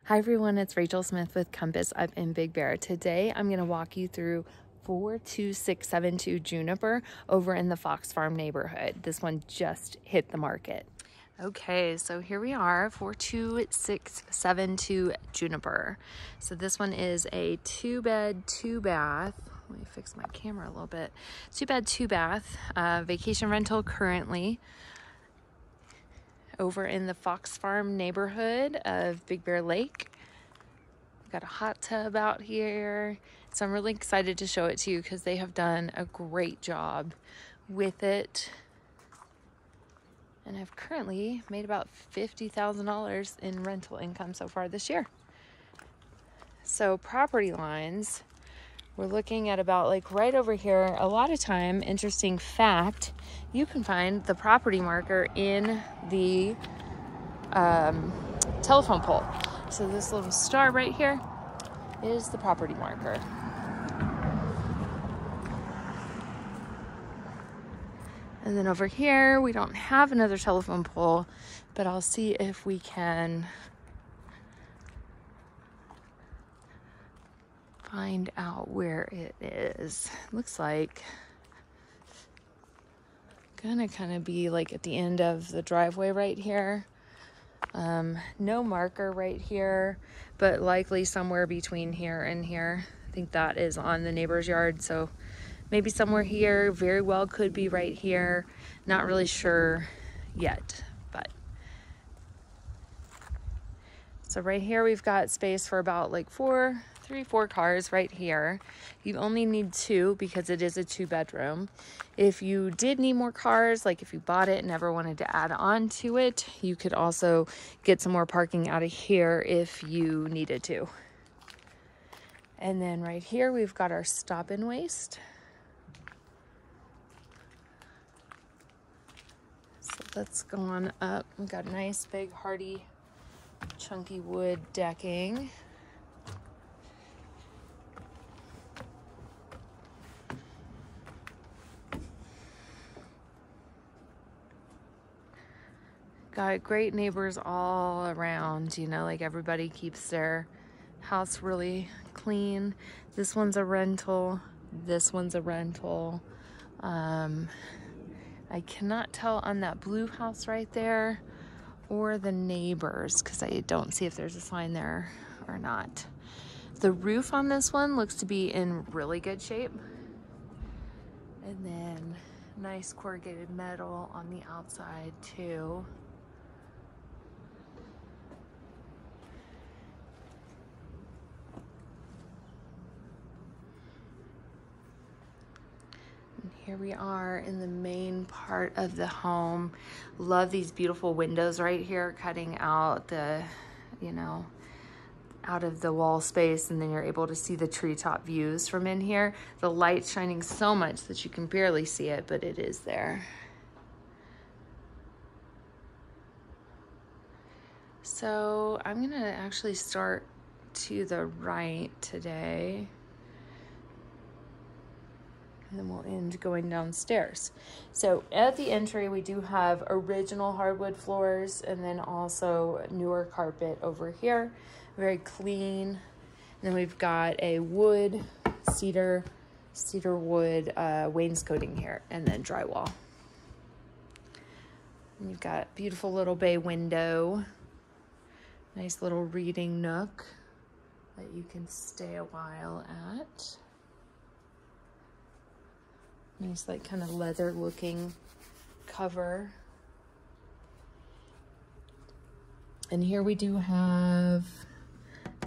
Hi everyone, it's Rachel Smith with Compass up in Big Bear. Today I'm going to walk you through 42672 Juniper over in the Fox Farm neighborhood. This one just hit the market. Okay, so here we are, 42672 Juniper. So this one is a 2-bed, 2-bath. Let me fix my camera a little bit. 2-bed, 2-bath, vacation rental currently over in the Fox Farm neighborhood of Big Bear Lake. We've got a hot tub out here. So I'm really excited to show it to you because they have done a great job with it. And I've currently made about $50,000 in rental income so far this year. So property lines, we're looking at about like right over here. A lot of time, interesting fact, you can find the property marker in the telephone pole. So this little star right here is the property marker. And then over here, we don't have another telephone pole, but I'll see if we can find out where it is. Looks like gonna kind of be like at the end of the driveway right here. No marker right here, but likely somewhere between here and here. I think that is on the neighbor's yard, so maybe somewhere here. Very well could be right here. Not really sure yet, but. So right here we've got space for about like four cars right here. You only need 2 because it is a 2-bedroom. If you did need more cars, like if you bought it and never wanted to add on to it, you could also get some more parking out of here if you needed to. And then right here we've got our stop and waste. So let's go on up. We've got nice big hardy chunky wood decking. Got great neighbors all around, you know, like everybody keeps their house really clean. This one's a rental. This one's a rental. I cannot tell on that blue house right there or the neighbors because I don't see if there's a sign there or not. The roof on this one looks to be in really good shape. And then nice corrugated metal on the outside too. Here we are in the main part of the home. Love these beautiful windows right here, cutting out the, you know, out of the wall space, and then you're able to see the treetop views from in here. The light's shining so much that you can barely see it, but it is there. So I'm gonna actually start to the right today. And then we'll end going downstairs. So at the entry, we do have original hardwood floors and then also newer carpet over here. Very clean. And then we've got a wood, cedar wood wainscoting here, and then drywall. And you've got beautiful little bay window. Nice little reading nook that you can stay a while at. Nice, like, kind of leather looking cover. And here we do have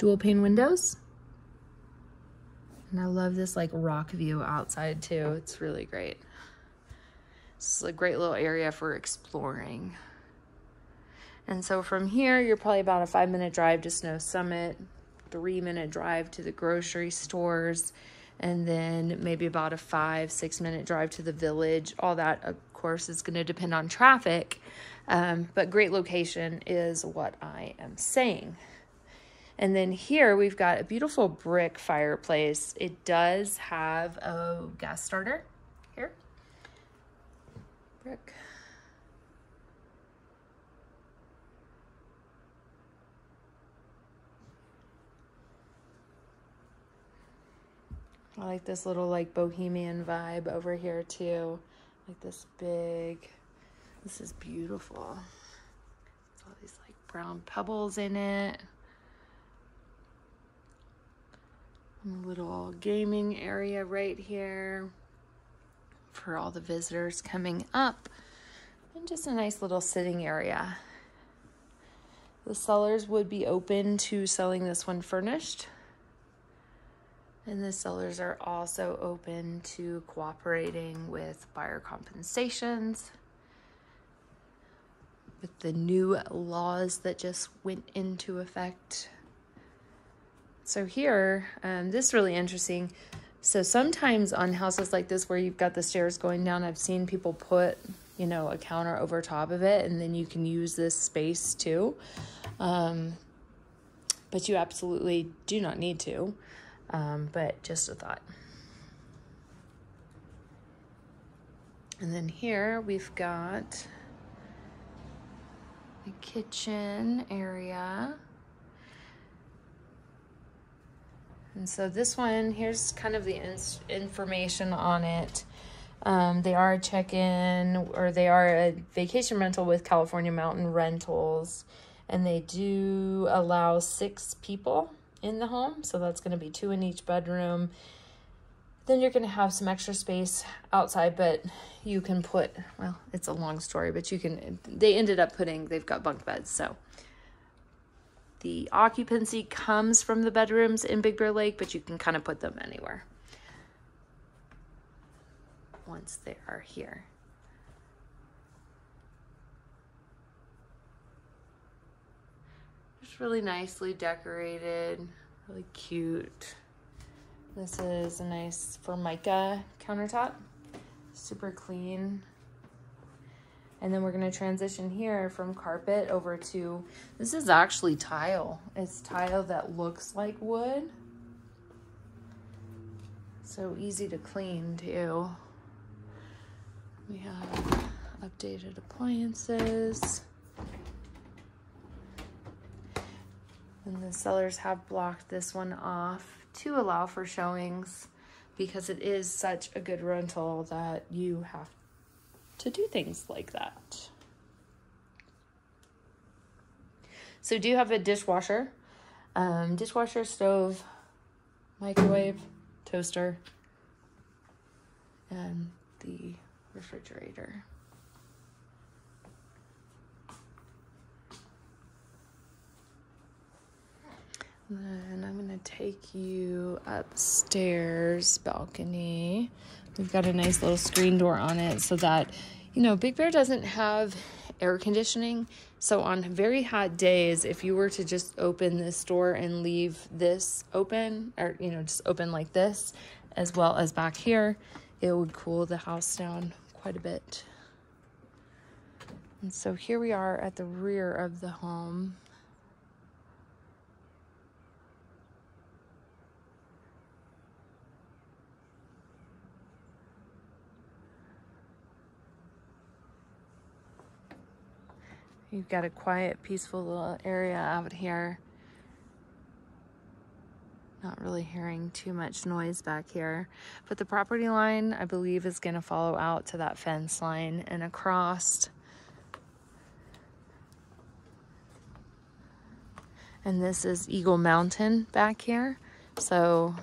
dual pane windows. And I love this like rock view outside too. It's really great. This is a great little area for exploring. And so from here, you're probably about a 5-minute drive to Snow Summit, 3-minute drive to the grocery stores, and then maybe about a 5-6 minute drive to the village. All that, of course, is going to depend on traffic, but great location is what I am saying. And then here we've got a beautiful brick fireplace. It does have a gas starter here. Brick. I like this little like bohemian vibe over here too. Like this is beautiful. There's all these like brown pebbles in it. And a little gaming area right here for all the visitors coming up. And just a nice little sitting area. The sellers would be open to selling this one furnished. And the sellers are also open to cooperating with buyer compensations. With the new laws that just went into effect. So here, this is really interesting. So sometimes on houses like this where you've got the stairs going down, I've seen people put, you know, a counter over top of it, and then you can use this space too. But you absolutely do not need to. But just a thought. And then here we've got the kitchen area. And so this one, here's kind of the information on it. They are a check-in, or they are a vacation rental with California Mountain Rentals. And they do allow 6 people in the home. So that's going to be 2 in each bedroom. Then you're going to have some extra space outside, but you can put, well, it's a long story, but you can, they ended up putting, they've got bunk beds. So the occupancy comes from the bedrooms in Big Bear Lake, but you can kind of put them anywhere once they are here. Just really nicely decorated, really cute. This is a nice Formica countertop, super clean. And then we're going to transition here from carpet over to, this is actually tile. It's tile that looks like wood. So easy to clean too. We have updated appliances. And the sellers have blocked this one off to allow for showings because it is such a good rental that you have to do things like that. So do you have a dishwasher, dishwasher, stove, microwave, toaster, and the refrigerator. Then I'm gonna take you upstairs balcony. We've got a nice little screen door on it so that, you know, Big Bear doesn't have air conditioning. So on very hot days, if you were to just open this door and leave this open, or, you know, just open like this, as well as back here, it would cool the house down quite a bit. And so here we are at the rear of the home. You've got a quiet, peaceful little area out here. Not really hearing too much noise back here. But the property line, I believe, is going to follow out to that fence line and across. And this is Eagle Mountain back here. So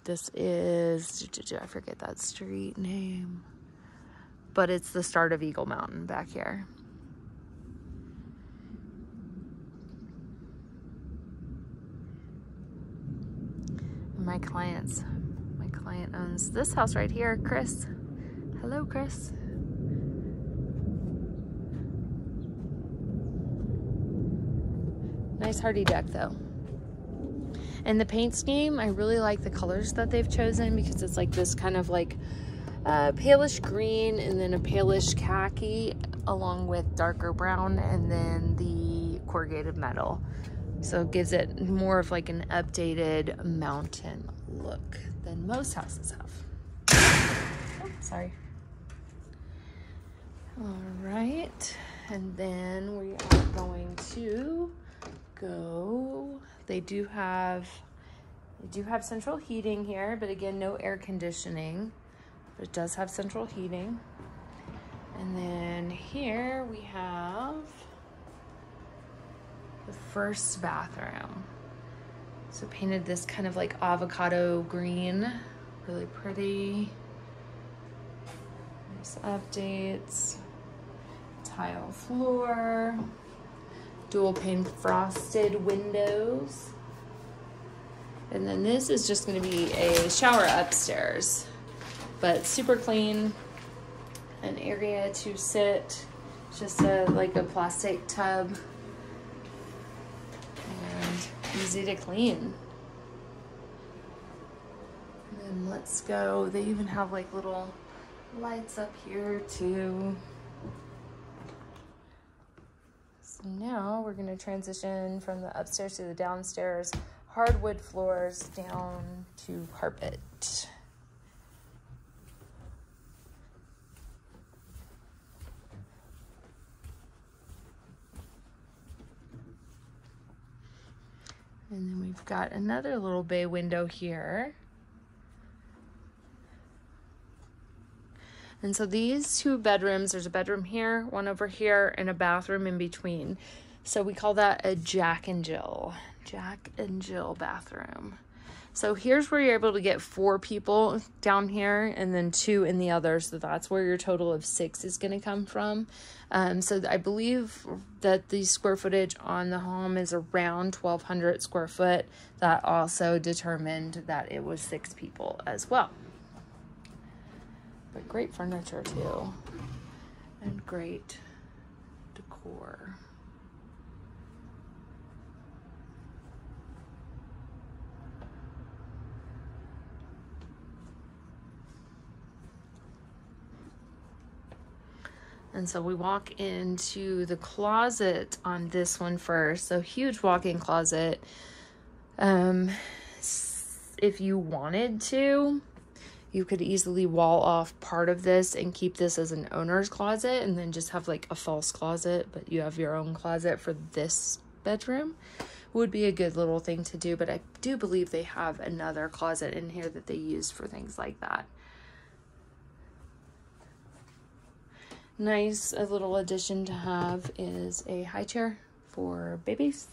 this is, I forget that street name. But it's the start of Eagle Mountain back here. My client owns this house right here, Chris. Hello, Chris. Nice hardy deck though. And the paint scheme, I really like the colors that they've chosen because it's like this kind of like palish green and then a palish khaki along with darker brown and then the corrugated metal. So it gives it more of like an updated mountain look than most houses have. Oh, sorry. All right, and then we are going to go, they do have You do have central heating here, but again, no air conditioning. But it does have central heating. And then here we have the first bathroom. So painted this kind of like avocado green, really pretty. Nice updates. Tile floor. Dual pane frosted windows. And then this is just going to be a shower upstairs, but super clean. An area to sit, just like a plastic tub, and easy to clean. And then let's go. They even have like little lights up here too. So now we're going to transition from the upstairs to the downstairs. Hardwood floors down to carpet. And then we've got another little bay window here. And so these two bedrooms, there's a bedroom here, one over here, and a bathroom in between. So we call that a Jack and Jill bathroom. So here's where you're able to get 4 people down here and then 2 in the other. So that's where your total of 6 is going to come from. So I believe that the square footage on the home is around 1,200 square foot. That also determined that it was 6 people as well. But great furniture too, and great decor. And so we walk into the closet on this one first. So huge walk-in closet. If you wanted to, you could easily wall off part of this and keep this as an owner's closet and then just have like a false closet, but you have your own closet for this bedroom. Would be a good little thing to do, but I do believe they have another closet in here that they use for things like that. Nice, a little addition to have is a high chair for babies.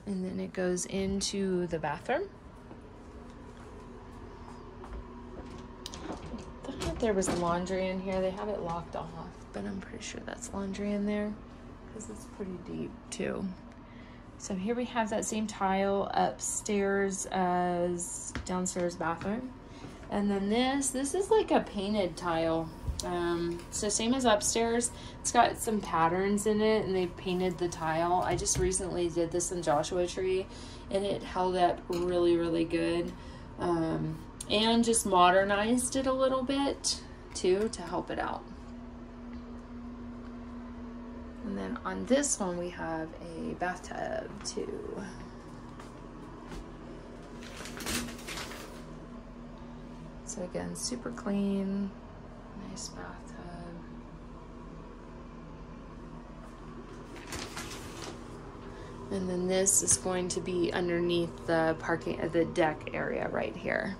And then it goes into the bathroom. I thought there was laundry in here. They have it locked off, but I'm pretty sure that's laundry in there because it's pretty deep too. So here we have that same tile upstairs as downstairs bathroom. And then this is like a painted tile. So same as upstairs, it's got some patterns in it and they've painted the tile. I just recently did this in Joshua Tree and it held up really, really good. And just modernized it a little bit too to help it out. And then on this one we have a bathtub too. So again, super clean, nice bathtub. And then this is going to be underneath the parking, the deck area right here.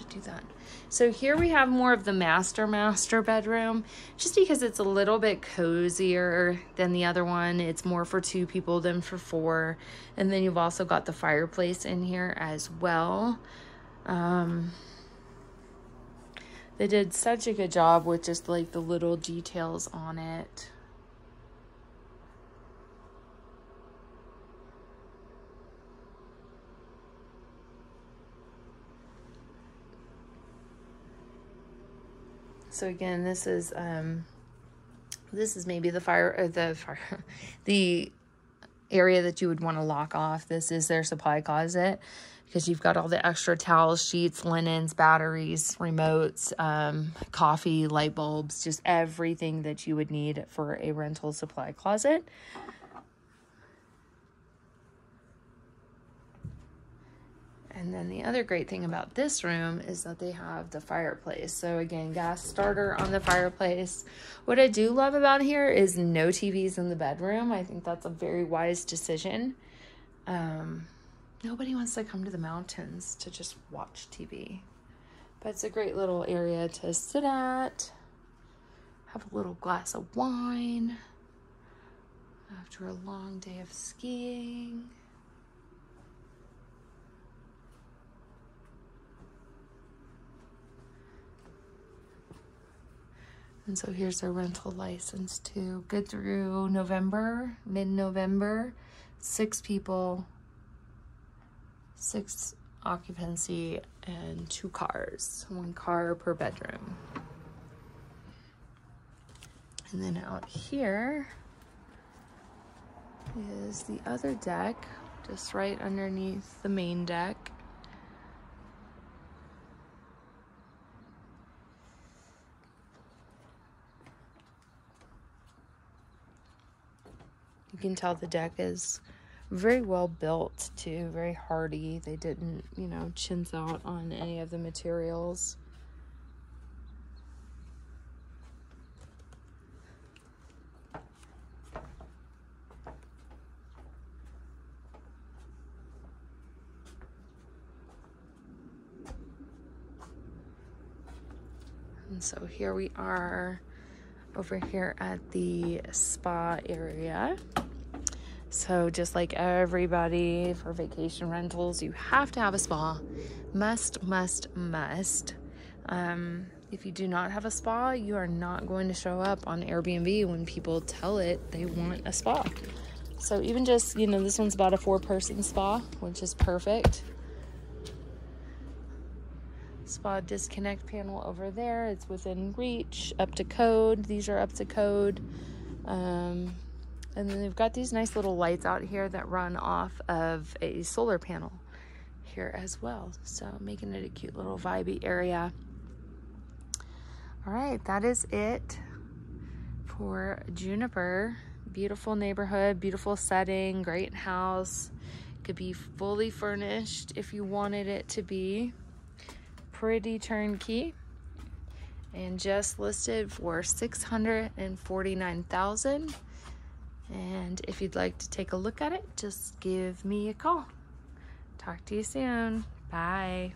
Do that. So here we have more of the master bedroom, just because it's a little bit cozier than the other one. It's more for 2 people than for 4. And then you've also got the fireplace in here as well. They did such a good job with just like the little details on it. So again, this is maybe the area that you would want to lock off. This is their supply closet because you've got all the extra towels, sheets, linens, batteries, remotes, coffee, light bulbs, just everything that you would need for a rental supply closet. And then the other great thing about this room is that they have the fireplace. So again, gas starter on the fireplace. What I do love about here is no TVs in the bedroom. I think that's a very wise decision. Nobody wants to come to the mountains to just watch TV. But it's a great little area to sit at, have a little glass of wine after a long day of skiing. And so here's our rental license too. Good through November, mid-November. 6 people, 6 occupancy, and 2 cars. 1 car per bedroom. And then out here is the other deck, just right underneath the main deck. You can tell the deck is very well built too, very hardy. They didn't, you know, chintz out on any of the materials. And so here we are over here at the spa area. So just like everybody for vacation rentals, you have to have a spa. Must, must, must. If you do not have a spa, you are not going to show up on Airbnb when people tell it they want a spa. So even just, you know, this one's about a 4-person spa, which is perfect. Spa disconnect panel over there. It's within reach, up to code. These are up to code. And then they've got these nice little lights out here that run off of a solar panel here as well. So making it a cute little vibey area. All right, that is it for Juniper. Beautiful neighborhood, beautiful setting, great house. Could be fully furnished if you wanted it to be. Pretty turnkey. And just listed for $649,000. And if you'd like to take a look at it, just give me a call. Talk to you soon. Bye.